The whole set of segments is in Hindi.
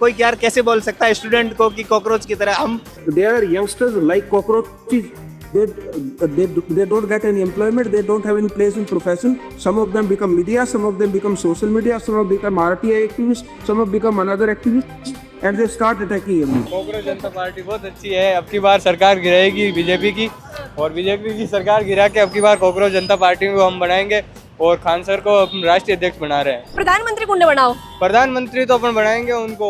कोई यार कैसे बोल सकता है स्टूडेंट को कि कॉकरोच की तरह हम They are youngsters like cockroaches. They don't get any employment. They don't have any place in profession. Some of them become media. Some of them become social media. Some of them become RTI activists. Some of them become another activist. And they start attacking everyone. Congress Janata party बहुत अच्छी है। अब की बार सरकार गिराएगी बीजेपी की, और बीजेपी की सरकार गिरा के अब की बार कांग्रेस जनता पार्टी को हम बनाएंगे और खान सर को अपन राष्ट्रीय अध्यक्ष बना रहे हैं। प्रधानमंत्री कौन बनाओ? प्रधानमंत्री तो अपन बनाएंगे उनको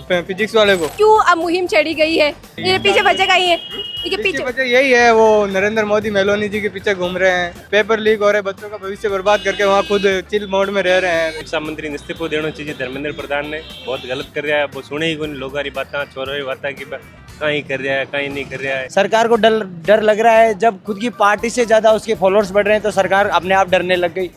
फिजिक्स वाले को। क्यों अब मुहिम छेड़ी गई है? ये पीछे वजह का ही है, ये पीछे वजह यही है, वो नरेंद्र मोदी मेलोनी जी के पीछे घूम रहे हैं, पेपर लीक हो रहे, बच्चों का भविष्य बर्बाद करके वहाँ खुद चिल मोड में रह रहे हैं। शिक्षा मंत्री ने इस्तीफा देना चाहिए। धर्मेंद्र प्रधान ने बहुत गलत कर रहा है, वो सुने ही कोई लोग बातें छोरो बातें की कहीं कर रहा है कहीं नहीं कर रहा है। सरकार को डर लग रहा है। जब खुद की पार्टी से ज्यादा उसके फॉलोअर्स बढ़ रहे हैं तो सरकार अपने आप डरने लग गई।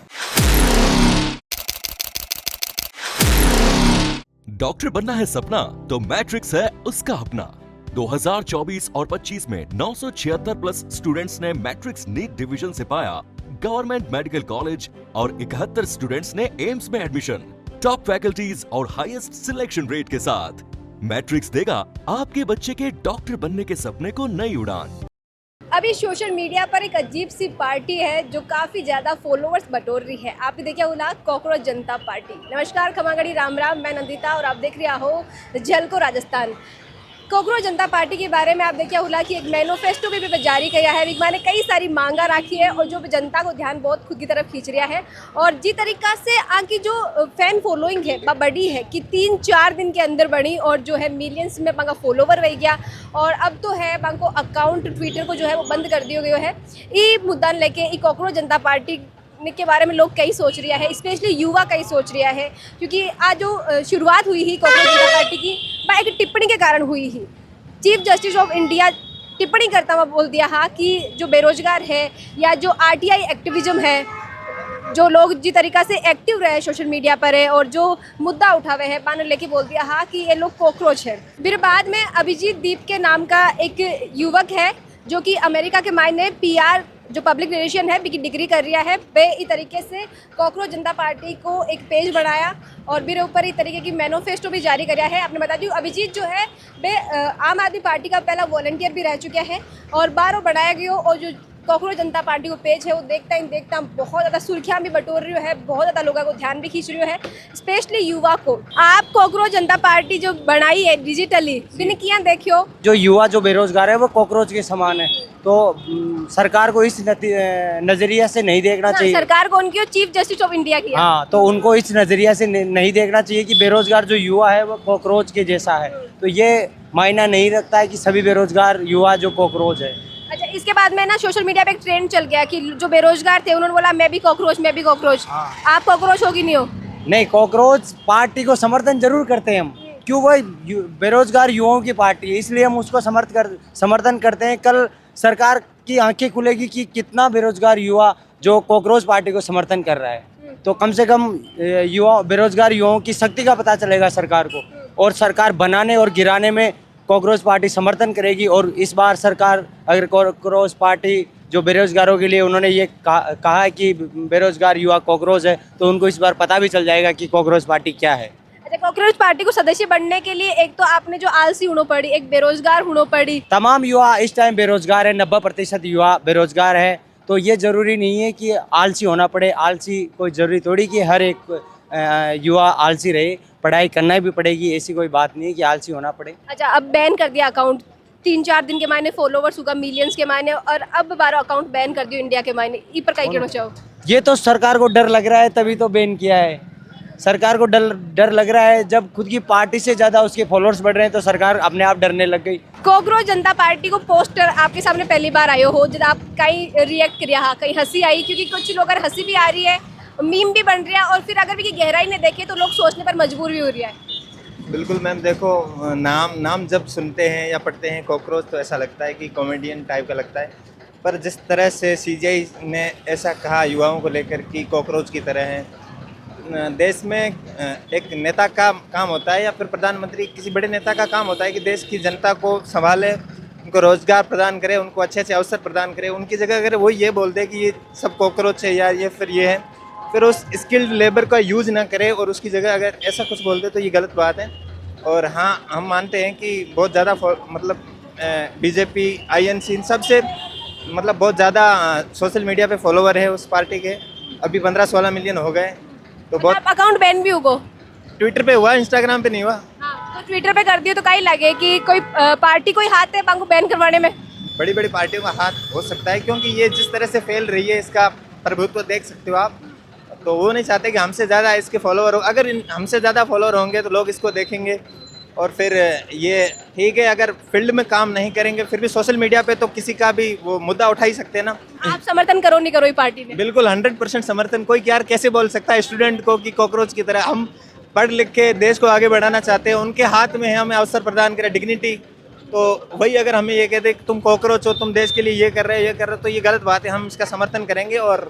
डॉक्टर बनना है सपना तो मैट्रिक्स है उसका अपना। 2024 और 25 में 976 प्लस स्टूडेंट्स ने मैट्रिक्स नीट डिवीजन से पाया गवर्नमेंट मेडिकल कॉलेज और 71 स्टूडेंट्स ने एम्स में एडमिशन। टॉप फैकल्टीज और हाईएस्ट सिलेक्शन रेट के साथ मैट्रिक्स देगा आपके बच्चे के डॉक्टर बनने के सपने को नई उड़ान। अभी सोशल मीडिया पर एक अजीब सी पार्टी है जो काफ़ी ज़्यादा फॉलोअर्स बटोर रही है। आपने देखा होगा कॉकरोच जनता पार्टी। नमस्कार, खमागड़ी राम राम, मैं नंदिता और आप देख रहे हो झलको राजस्थान। कॉकरोच जनता पार्टी के बारे में आप देखिए होला कि एक मैनिफेस्टो भी जारी किया है। विगमा ने कई सारी मांगा रखी है और जो जनता को ध्यान बहुत खुद की तरफ खींच रहा है। और जिस तरीका से आगे जो फैन फॉलोइंग है वह बड़ी है कि 3-4 दिन के अंदर बढ़ी और जो है मिलियंस में बांगा फॉलोवर रह गया। और अब तो है बांको अकाउंट ट्विटर को जो है वो बंद कर दिया गया है। ये मुद्दा लेके ये कॉकरोच जनता पार्टी के बारे में लोग कई सोच रहा है, स्पेशली युवा कई सोच रहा है, क्योंकि आज जो शुरुआत हुई ही कॉकरोच जनता पार्टी की वह एक टिप्पणी के कारण हुई ही। चीफ जस्टिस ऑफ इंडिया टिप्पणी करता हुआ बोल दिया हा कि जो बेरोजगार है या जो आरटीआई एक्टिविज्म है, जो लोग जिस तरीका से एक्टिव रहे सोशल मीडिया पर है और जो मुद्दा उठावे है बाने लेके बोल दिया हा कि ये लोग कॉकरोच है। फिर बाद में अभिजीत दीप के नाम का एक युवक है जो कि अमेरिका के मायने पीआर जो पब्लिक रिलेशन है की डिग्री कर रहा है, वे इस तरीके से कॉकरोच जनता पार्टी को एक पेज बनाया और फिर ऊपर इस तरीके की मैनिफेस्टो भी जारी कराया है। आपने बता दी अभिजीत जो है वे आम आदमी पार्टी का पहला वॉलंटियर भी रह चुका है और बार बनाया गया। और जो कॉकरोच जनता पार्टी को पेज है वो देखता बहुत ज़्यादा सुर्खियाँ भी बटोर रही है, बहुत ज़्यादा लोगों को ध्यान भी खींच रही है, स्पेशली युवा को। आप कॉकरोच जनता पार्टी जो बनाई है डिजिटली बिन किया देखियो, जो युवा जो बेरोजगार है वो कॉकरोच के समान है, तो सरकार को इस नजरिया से नहीं देखना चाहिए। सरकार को उनकी चीफ जस्टिस ऑफ इंडिया की। हाँ, तो उनको इस नजरिया से नहीं देखना चाहिए कि बेरोजगार जो युवा है वो कॉकरोच के जैसा है। तो ये मायना नहीं रखता है कि सभी बेरोजगार युवा जो कॉकरोच है। अच्छा, इसके बाद में ना सोशल मीडिया पे एक ट्रेंड चल गया कि जो बेरोजगार थे उन्होंने बोला मैं भी कॉकरोच। आप कॉकरोच हो कि नहीं हो? नहीं, कॉकरोच पार्टी को समर्थन जरूर करते हैं हम, क्यों? वो बेरोजगार युवाओं की पार्टी है, इसलिए हम उसको समर्थन करते हैं। कल सरकार की आंखें खुलेगी कि कितना बेरोजगार युवा जो कॉकरोच पार्टी को समर्थन कर रहा है, तो कम से कम बेरोजगार युवाओं की शक्ति का पता चलेगा सरकार को, और सरकार बनाने और गिराने में कॉकरोच पार्टी समर्थन करेगी। और इस बार सरकार अगर कॉकरोच पार्टी जो बेरोजगारों के लिए उन्होंने ये कहा है कि बेरोजगार युवा कॉकरोच है, तो उनको इस बार पता भी चल जाएगा कि कॉकरोच पार्टी क्या है। अच्छा, कॉकरोच पार्टी को सदस्य बनने के लिए एक तो आपने जो आलसी होना पड़ी, एक बेरोजगार होना पड़ी। तमाम युवा इस टाइम बेरोजगार है, 90% युवा बेरोजगार है, तो ये जरूरी नहीं है कि आलसी होना पड़े। आलसी कोई जरूरी थोड़ी कि हर एक युवा आलसी रहे, पढ़ाई करना भी पड़ेगी, ऐसी कोई बात नहीं है कि आलसी होना पड़े। अच्छा, अब बैन कर दिया अकाउंट, 3-4 दिन के मायने फॉलोवर्स होगा मिलियंस के मायने, और अब 12 अकाउंट बैन कर दियो इंडिया के मायने। ई पर कहीं कहना चाहो? ये तो सरकार को डर लग रहा है तभी तो बैन किया है। सरकार को डर लग रहा है। जब खुद की पार्टी से ज्यादा उसके फॉलोअर्स बढ़ रहे हैं तो सरकार अपने आप डरने लग गई। कॉकरोच जनता पार्टी को पोस्टर आपके सामने पहली बार आयो हो, जब आप कहीं रिएक्ट किया, कहीं हंसी आई, क्योंकि कुछ लोग हंसी भी आ रही है, मीम भी बन रहा है, और फिर अगर भी गहराई ने देखे तो लोग सोचने पर मजबूर भी हो रहा है। बिल्कुल मैम, देखो नाम जब सुनते हैं या पढ़ते हैं कॉकरोच तो ऐसा लगता है कि कॉमेडियन टाइप का लगता है, पर जिस तरह से सीजीआई ने ऐसा कहा युवाओं को लेकर कि कॉकरोच की तरह हैं, देश में एक नेता का काम होता है या फिर प्रधानमंत्री किसी बड़े नेता का काम होता है कि देश की जनता को संभाले, उनको रोजगार प्रदान करे, उनको अच्छे अच्छे अवसर प्रदान करे। उनकी जगह अगर वो ये बोल दे कि ये सब कॉकरोच है या ये फिर ये है, फिर उस स्किल्ड लेबर का यूज़ ना करे और उसकी जगह अगर ऐसा कुछ बोल दे तो ये गलत बात है। और हाँ हम मानते हैं कि बहुत ज़्यादा मतलब बीजेपी आईएनसी इन सब से मतलब बहुत ज़्यादा सोशल मीडिया पे फॉलोवर है उस पार्टी के, अभी 15-16 मिलियन हो गए। तो बहुत आप अकाउंट बैन भी हुआ? ट्विटर पे हुआ, इंस्टाग्राम पे नहीं हुआ। हाँ, तो ट्विटर पे कर दियो तो कहीं लगे कि कोई पार्टी कोई हाथ है बांको बैन करवाने में? बड़ी बड़ी पार्टियों का हाथ हो सकता है, क्योंकि ये जिस तरह से फैल रही है इसका प्रभुत्व देख सकते हो आप। तो वो नहीं चाहते कि हमसे ज़्यादा इसके फॉलोवर हो, अगर हमसे ज़्यादा फॉलोवर होंगे तो लोग इसको देखेंगे और फिर ये ठीक है, अगर फील्ड में काम नहीं करेंगे फिर भी सोशल मीडिया पे तो किसी का भी वो मुद्दा उठा ही सकते हैं ना। आप समर्थन करो नहीं करो ये पार्टी में? बिल्कुल 100% समर्थन। कोई यार कैसे बोल सकता है स्टूडेंट को कि कॉकरोच की तरह? हम पढ़ लिख के देश को आगे बढ़ाना चाहते हैं, उनके हाथ में है हमें अवसर प्रदान करें, डिग्निटी। तो वही अगर हमें ये कहते तुम कॉकरोच हो, तुम देश के लिए ये कर रहे हो तो ये गलत बात है। हम इसका समर्थन करेंगे और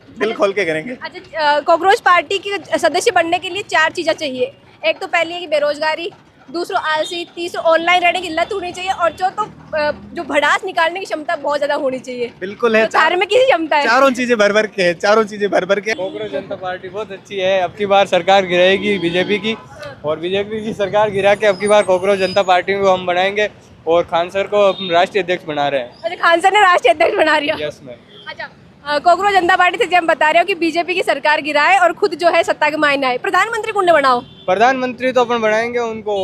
दिल खोल के करेंगे। अच्छा, कॉकरोच पार्टी के सदस्य बनने के लिए 4 चीज़ें चाहिए। एक तो पहली है कि बेरोजगारी, दूसरा आलसी, तीसरा ऑनलाइन रहने की लत होनी चाहिए और चौथा जो भड़ास निकालने की क्षमता बहुत ज़्यादा होनी चाहिए। बिल्कुल है, तो 4 में किसी क्षमता है? चारों चीज़ें भर भर के है, चारों चीज़ें भर भर के। कांग्रेस जनता पार्टी बहुत अच्छी है। अब की बार सरकार गिराएगी बीजेपी की, और बीजेपी की सरकार गिरा के अब की बार कांग्रेस जनता पार्टी को हम बनाएंगे और खान सर को राष्ट्रीय अध्यक्ष बना रहे हैं। अच्छा, खान सर ने राष्ट्रीय अध्यक्ष बना दिया? Yes ma'am. अच्छा, कांग्रेस जनता पार्टी से जब हम बता रहे हो कि बीजेपी की सरकार गिराए और खुद जो है सत्ता के मायने आए, प्रधानमंत्री कौन बनाओ? प्रधानमंत्री तो अपन बनाएंगे उनको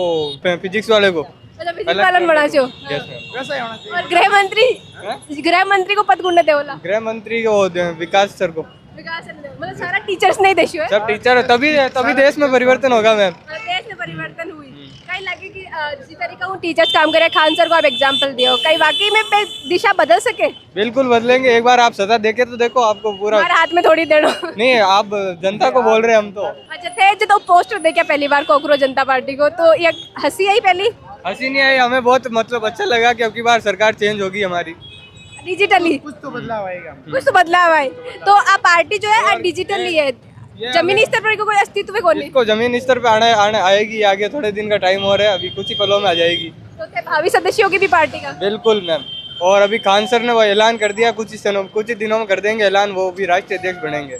फिजिक्स वाले को। अच्छा, बिजली पालन बना छो। Yes ma'am. और गृह मंत्री को पद गुण दे बोला? गृह मंत्री को विकास सर को। विकास सर ने, मतलब सारा टीचर्स नहीं देशो है? सब टीचर, तभी देश में परिवर्तन होगा मैम। देश में परिवर्तन हुई। कहीं लगे कि जिस तरीका वो टीचर्स काम करे, खान सर को आप एग्जांपल दियो, कहीं वाकई में दिशा बदल सके? बिल्कुल बदलेंगे। एक बार आप सत्ता देखे तो देखो, आपको पूरा हमारे हाथ में थोड़ी देना। नहीं, आप जनता को बोल रहे हैं हम तो। अच्छा, थे जो तो पोस्टर देखे पहली बार कांग्रेस जनता पार्टी को, तो ये हंसी आई पहली? हंसी नहीं आई, हमें बहुत मतलब अच्छा लगा कि अब की बार सरकार चेंज होगी हमारी। डिजिटली कुछ तो बदलाव आए। तो आप पार्टी जो है डिजिटली है, जमीनी स्तर पर कोई अस्तित्व है कौन? इसको जमीन स्तर पे आने आएगी, आगे थोड़े दिन का टाइम हो रहा है, अभी कुछ ही पलों में आ जाएगी। तो थे भावी सदस्य होगी भी पार्टी का? बिल्कुल मैम। और अभी खान सर ने वो ऐलान कर दिया, कुछ ही दिनों में कर देंगे ऐलान, वो भी राष्ट्रीय अध्यक्ष बनेंगे।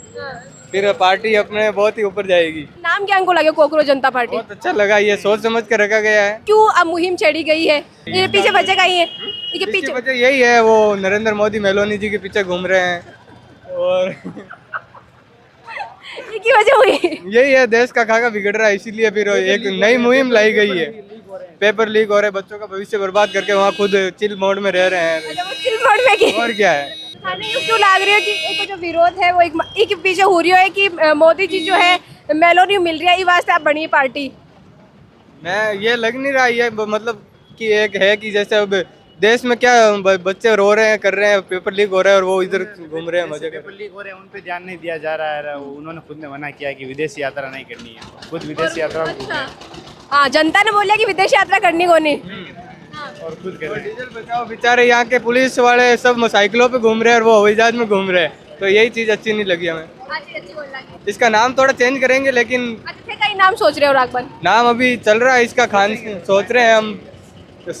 फिर पार्टी अपने बहुत ही ऊपर जाएगी। नाम क्या इनको लगे कांग्रेस जनता पार्टी? बहुत अच्छा लगा, ये सोच समझ के रखा गया है। क्यों अब मुहिम छेड़ी गई है? ये पीछे वजह का ही है? ये पीछे वजह यही है, वो नरेंद्र मोदी मेलोनी जी के पीछे घूम रहे हैं और ये की वजह हुई? यही है, देश का खाका बिगड़ रहा है, इसीलिए फिर एक नई मुहिम लाई गई है। पेपर लीक हो रहे, बच्चों का भविष्य बर्बाद करके वहाँ खुद चिल मोड में रह रहे हैं। और क्या है? क्यों लग रही है कि एक जो विरोध है वो एक पीछे हो रही है कि मोदी जी जो है मेलोनी मिल रही है, इस वास्ते आप बनी पार्टी? मैं ये लग नहीं रहा, ये मतलब कि एक है कि जैसे अब देश में क्या बच्चे रो रहे हैं, कर रहे हैं, पेपर लीक हो रहा है और वो इधर घूम रहे हैं, मजे कर रहे हैं। पेपर लीक हो रहे हैं, उन पे ध्यान नहीं दिया जा रहा है। उन्होंने खुद ने मना किया कि विदेश यात्रा नहीं करनी है, खुद विदेश यात्रा हाँ, जनता ने बोला कि विदेश यात्रा करनी को नहीं और खुद कर रहे हैं। डीजल बचाओ, बेचारे यहाँ के पुलिस वाले सब साइकिलों पे घूम रहे हैं और वो हवाई जहाज में घूम रहे हैं, तो यही चीज अच्छी नहीं लगी हमें। इसका नाम थोड़ा चेंज करेंगे, लेकिन अच्छा का ही नाम सोच रहे हो राघवन? नाम अभी चल रहा है इसका, खान सोच रहे हैं हम, तो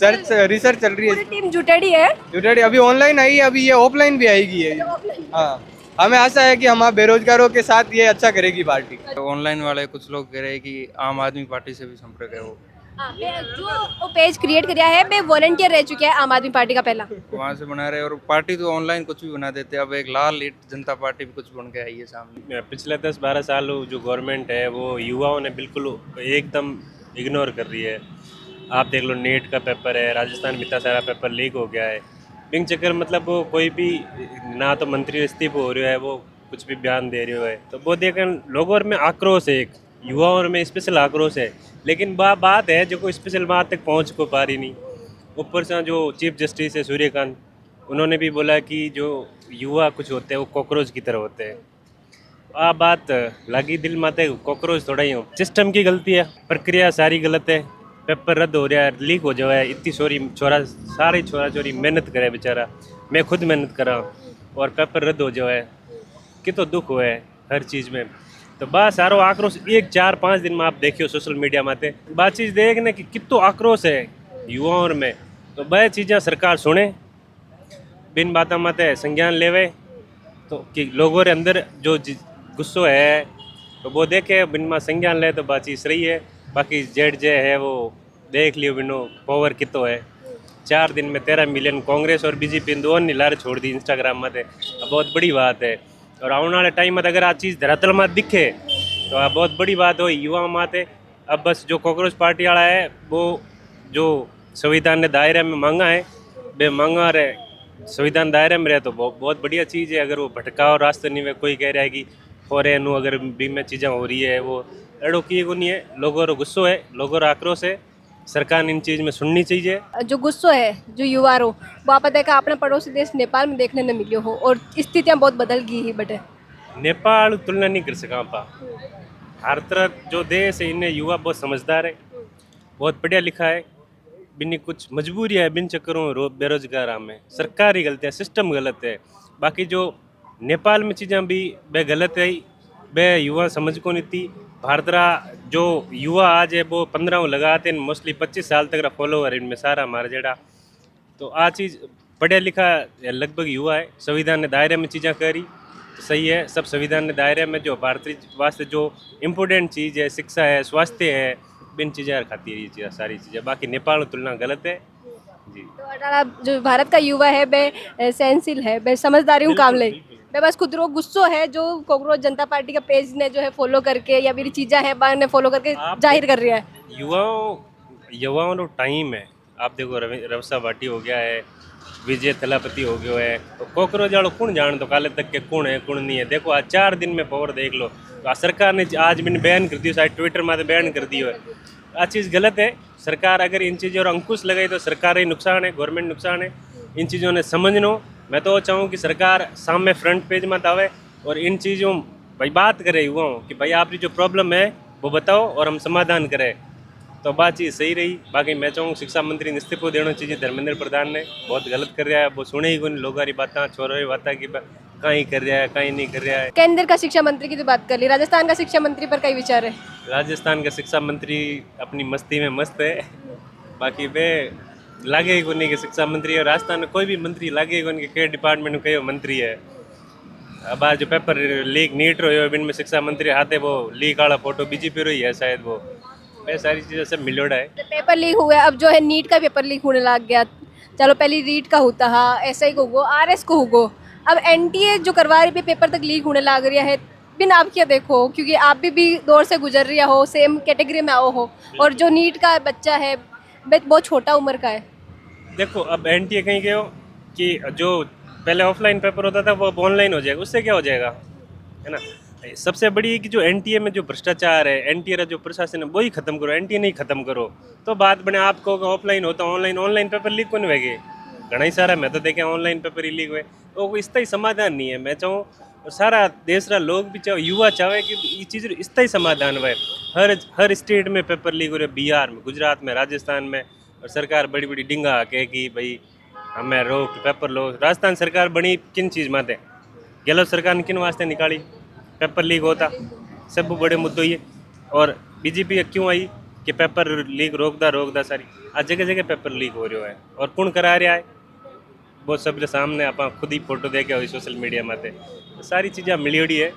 रिसर्च चल रही है। पूरी टीम जुटेडी है? जुटेडी अभी ऑनलाइन आई है, अभी ये ऑफलाइन भी आएगी ये। हाँ, हमें आशा है कि हम बेरोजगारों के साथ ये अच्छा करेगी पार्टी। ऑनलाइन वाले कुछ लोग कह रहे हैं कि आम आदमी पार्टी से भी संपर्क है वो। जो पेज क्रिएट किया है मैं वॉलंटियर रह चुका है आम आदमी पार्टी का पहला, वहाँ से बना रहे हैं, और पार्टी तो ऑनलाइन कुछ भी बना देते हैं। अब एक लाल ईट जनता पार्टी भी कुछ बन के आई है सामने। पिछले 10-12 साल जो गवर्नमेंट है वो युवाओं ने बिल्कुल एकदम इग्नोर कर रही है। आप देख लो, नीट का पेपर है, राजस्थान में इतना सारा पेपर लीक हो गया है। बिंग चक्कर मतलब वो कोई भी ना तो मंत्री इस्तीफा हो रहा है, वो कुछ भी बयान दे रहे है, तो वो देखकर लोगों में आक्रोश है, एक युवाओं में स्पेशल आक्रोश है। लेकिन बात है जो कोई स्पेशल बात तक पहुंच को पा रही नहीं। ऊपर से जो चीफ जस्टिस है सूर्यकांत, उन्होंने भी बोला कि जो युवा कुछ होते हैं वो कॉकरोच की तरह होते हैं। आप बात लगी दिल माते, कॉकरोच थोड़ा ही हो। सिस्टम की गलती है, प्रक्रिया सारी गलत है, पेपर रद्द हो रहा है, लीक हो जाए, इतनी सारी छोरा चोरी मेहनत करे बेचारा, मैं खुद मेहनत करा और पेपर रद्द हो जाए, कि तो दुख हुआ है हर चीज़ में। तो बस सारो आक्रोश एक 4-5 दिन में आप देखियो सोशल मीडिया में बात चीज़ देखने कि कितो आक्रोश है युवाओं में। तो वह चीज़ें सरकार सुने, बिन बात माते संज्ञान लेवे, तो कि लोगों के अंदर जो गुस्सो है तो वो देखे, बिन में संज्ञान ले तो बात चीज़ सही है। बाकी जेड जे है वो देख लियो बिनो पावर कितो है। 4 दिन में 13 मिलियन कांग्रेस और बीजेपी दोनों ने लारे छोड़ दी इंस्टाग्राम में, बहुत बड़ी बात है। और आने वाले टाइम में अगर आ चीज़ धरातल में दिखे तो आ बहुत बड़ी बात हो युवा माते। अब बस जो कॉकरोच पार्टी वाला है वो जो संविधान ने दायरे में मांगा है बे मांगा रहे, संविधान दायरे में रहे तो बहुत बढ़िया चीज़ है। अगर वो भटकाओ रास्ते नहीं में कोई कह रहा है कि फॉरेन अगर भी में चीज़ें हो रही है वो अड़ो किए को नहीं है। लोगों रो गुस्सो है, लोगों रो आक्रोश है, सरकार ने इन चीज़ में सुननी चाहिए। जो गुस्सो है जो युवा रो वो आप देखा अपने पड़ोसी देश नेपाल में देखने न मिलियो हो और स्थितियाँ बहुत बदल गई ही बटे। नेपाल तुलना नहीं कर सका पा। हर तरह जो देश है इन्हें युवा बहुत समझदार है, बहुत पढ़िया लिखा है, बिन कुछ मजबूरी है, बिन चक्करों बेरोजगार में सरकारी गलत है, सिस्टम गलत है। बाकी जो नेपाल में चीज़ें भी बे गलत है, बे युवा समझ को नहीं थी। भारत रा जो युवा आज है वो 15 लगाते हैं, मोस्टली 25 साल तक रा फॉलोअर इनमें सारा हमारा जेड़ा। तो आ चीज़ पढ़िया लिखा लगभग युवा है, संविधान ने दायरे में चीज़ें करी तो सही है। सब संविधान ने दायरे में जो भारतीय वास्ते जो इम्पोर्टेंट चीज़ है, शिक्षा है, स्वास्थ्य है, बिन चीज़ें खाती है ये चीज़ें सारी चीज़ें। बाकी नेपाल तुलना गलत है जी। तो अठारह जो भारत का युवा है बे सहनशील है, बे समझदारी हूँ काम ले, बे बस खुद रो गुस्सो है जो कांग्रेस जनता पार्टी का पेज ने जो है फॉलो करके या मेरी चीज़ें हैं बाहर ने फॉलो करके जाहिर कर रही है। युवाओं नो टाइम है। आप देखो रवसा भाटी हो गया है, विजय थलापति हो गया है, तो कॉकरोच वालों कौन जान तो काले तक के कौन है कौन नहीं है। देखो आज 4 दिन में पावर देख लो। तो सरकार ने आज मैंने बैन कर दी, शायद ट्विटर में बैन कर दी है। आ चीज़ गलत है। सरकार अगर इन चीज़ों पर अंकुश लगाई तो सरकार ही नुकसान है, गवर्नमेंट नुकसान है। इन चीज़ों ने समझनो। मैं तो चाहूँ कि सरकार सामने फ्रंट पेज मत आवे और इन चीज़ों भाई बात करे युवाओं कि भाई आपकी जो प्रॉब्लम है वो बताओ और हम समाधान करें, तो बात चीज़ सही रही। बाकी मैं चाहूँ शिक्षा मंत्री ने इस्तीफा देना चाहिए। धर्मेंद्र प्रधान ने बहुत गलत कर रहा है, वो सुने ही कोई लोगों की बातें, छोरों की बातें कि कहीं कर रहा है कहीं नहीं कर रहा है। केंद्र का शिक्षा मंत्री की तो बात कर ली, राजस्थान का शिक्षा मंत्री पर कई विचार है। राजस्थान का शिक्षा मंत्री अपनी मस्ती में मस्त है, बाकी वे लागे ही कोई कि शिक्षा मंत्री है। राजस्थान में कोई भी मंत्री लागे कोई के डिपार्टमेंट में कई मंत्री है। अब आज जो पेपर लीक नीट रही है इनमें शिक्षा मंत्री हाथे वो लीक वाला फोटो बीजेपी रही है शायद, वो सारी चीज़ें सब मिलोड़ा है। तो पेपर लीक हुआ, अब जो है नीट का पेपर लीक होने लग गया। चलो पहले रीट का होता है, ऐसा ही को आरएस को होगो, अब एनटीए जो करवा रही पेपर तक लीक होने लग रहा है। बिन आप क्या देखो, क्योंकि आप भी दौर से गुजर रही हो, सेम कैटेगरी में आओ हो, और जो नीट का बच्चा है बहुत छोटा उम्र का है। देखो अब एनटीए कहीं गए हो कि जो पहले ऑफलाइन पेपर होता था वो अब ऑनलाइन हो जाएगा, उससे क्या हो जाएगा, है ना। सबसे बड़ी है कि जो एनटीए में जो भ्रष्टाचार है, एनटीए का जो प्रशासन है वही खत्म करो, एनटीए नहीं खत्म करो तो बात बने। आपको ऑफलाइन होता ऑनलाइन पेपर लीक कौन होगी, घना ही सारा मैं तो देखे ऑनलाइन पेपर ही लीक हुए, तो इसका ही समाधान नहीं है। मैं चाहूँ सारा देश रा लोग भी चाहे, युवा चाहे कि ये चीज़ इसका ही समाधान हुआ। हर स्टेट में पेपर लीक हो रहे, बिहार में, गुजरात में, राजस्थान में, और सरकार बड़ी बड़ी डिंगा कहे कि भाई हमें रोक पेपर लो। राजस्थान सरकार बनी किन चीज़ माते, गहलोत सरकार ने किन वास्ते निकाली, पेपर लीक होता सब बड़े मुद्दों ये। और बीजेपी क्यों आई कि पेपर लीक रोकदा सारी, आज जगह जगह पेपर लीक हो रहा है और कौन करा रहा है वो सब सामने आप खुद ही फोटो देखे हुई सोशल मीडिया में तो सारी चीज़ें मिलियोड़ी है।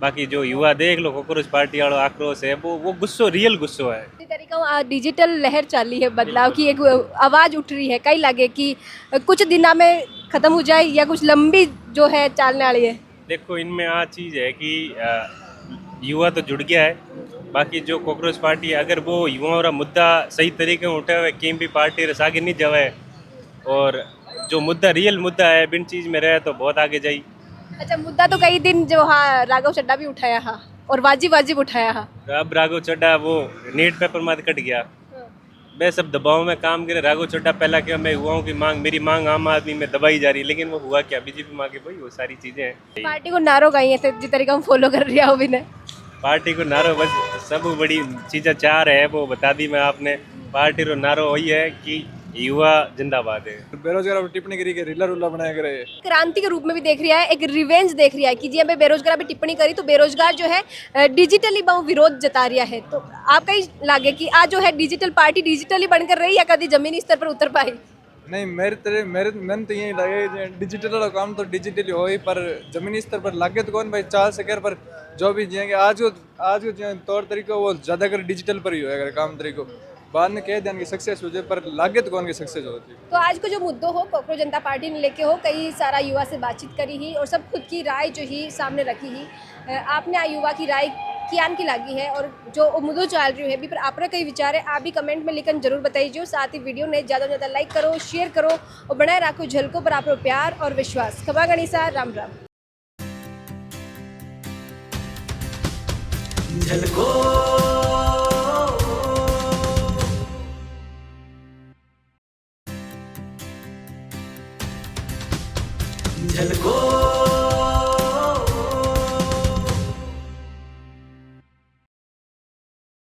बाकी जो युवा देख लो कांग्रेस पार्टी वालों आक्रोश है वो गुस्सो रियल गुस्सो है। इसी तरीका डिजिटल लहर चाली है, बदलाव की एक आवाज़ उठ रही है, कई लगे कि कुछ दिनों में ख़त्म हो जाए या कुछ लंबी जो है चलने वाली है। देखो इनमें आ चीज़ है कि युवा तो जुड़ गया है, बाकी जो कांग्रेस पार्टी है अगर वो युवाओं का मुद्दा सही तरीके में उठा हुआ है, किसी भी पार्टी रस आगे नहीं जावे और जो मुद्दा रियल मुद्दा है बिन चीज़ में रहे तो बहुत आगे जाई। अच्छा, मुद्दा तो कई दिन जो हाँ राघव चड्ढा भी उठाया हा और वाजिब उठाया हा। अब राघव चड्ढा वो नीट पेपर में कट गया, वे सब दबाव में काम करे। राघव चड्ढा पहला क्या मैं युवाओं की मांग, मेरी मांग आम आदमी में दबाई जा रही, लेकिन वो हुआ क्या, बीजेपी मांगे भाई वो सारी चीज़ें हैं। पार्टी को नारो गाई है जिस तरीका हम फॉलो कर रहा हूँ ने पार्टी को नारो बस सब बड़ी चीज़ें चाह रहे हैं वो बता दी मैं आपने। पार्टी को नारो वही है कि युवा जिंदाबाद है। बेरोजगार पर टिप्पणी करी के रीला रूला बनाया करे, क्रांति के रूप में भी देख रहा है, एक रिवेंज देख रहा है कि जी हमें बेरोजगार पे टिप्पणी करी तो बेरोजगार जो है डिजिटली बहुत विरोध जता रहा है। तो आपका ही लागे कि आज जो है डिजिटल पार्टी डिजिटली बनकर रही या कभी जमीनी स्तर पर उतर पाई? नहीं मेरे मन तो यही लगे डिजिटल वाला काम तो डिजिटली हो ही, पर जमीनी स्तर पर लागे तो कौन भाई चाल सके, पर जो भी जिएंगे आज को तौर तरीका वो ज़्यादातर डिजिटल पर ही होगा काम तरीको। बाद में कह दें कि सक्सेस हो जाए पर लागे तो कौन की सक्सेस होती है। तो आज को जो मुद्दों हो कोकरोच जनता पार्टी ने लेके हो कई सारा युवा से बातचीत करी ही और सब खुद की राय जो ही सामने रखी ही आपने आ युवा की राय कियान की लगी है और जो मुद्दों चल रही है भी पर आपने कई विचार है आप भी कमेंट में लिखकर जरूर बताइए। साथ ही वीडियो ने ज़्यादा से ज़्यादा लाइक करो, शेयर करो और बनाए रखो झलकों पर आप प्यार और विश्वास। खबा गणिसा, राम राम। झलको